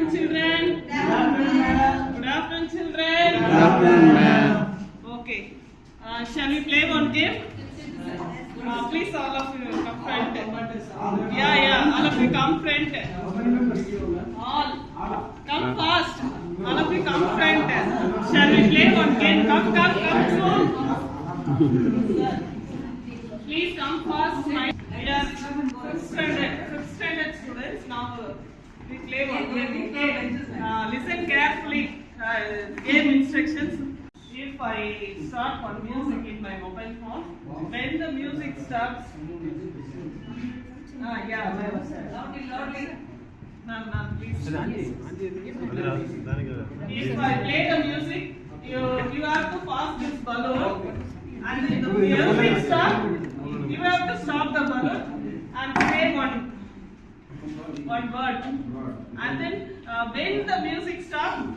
afternoon, children. Good afternoon, madam. Good afternoon, children. Good afternoon, ma'am. Okay. Shall we play one game? Please, all of you come front. Yeah. All of you come front. All. Come fast. All of you come front. Shall we play one game? Come soon. Please come fast. We are fifth standard students now. We play one game. Listen carefully. Game instructions. If I start one music in my mobile phone, when the music stops, loudly. Ma'am, please. If I play the music, you have to pass this balloon, and if the music stops, you have to stop the balloon and say one word. And then when the music stops,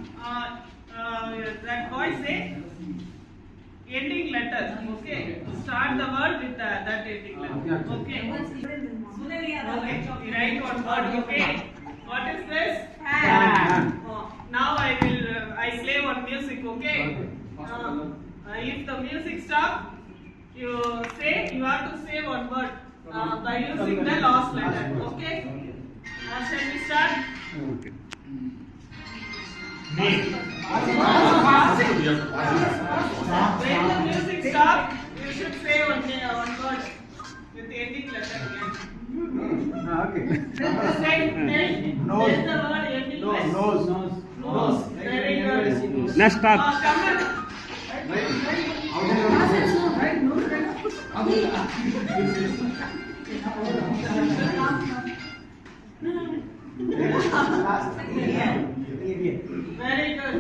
that boy say ending letter. Okay. Start the word with that ending letter. Okay. Okay. Write one word. Okay. What is this? Hand. Now I play one music. Okay. If the music stops, you have to say one word by using the last letter. Okay. Shall we start? Okay. When the music stops, you should say one word with the ending letter again. Okay. Then Nose. the word ending letter. Nose. Very good. Now start. Come on. Very good.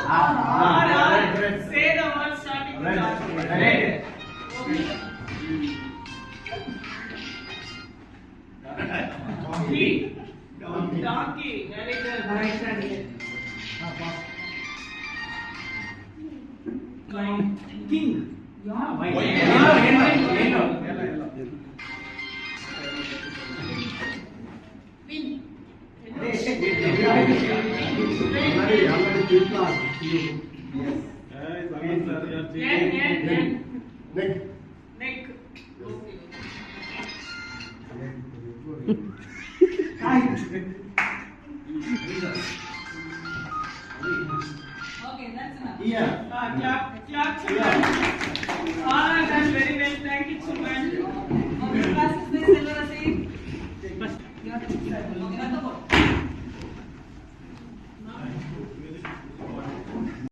Alright. Say the word starting with R. Right. Okay. Donkey. Very good. King. Neck. Okay, that's enough. Clap, children. Alright, that's very well. Thank you, children. Okay, classes में चल रहा है। Okay, that's all.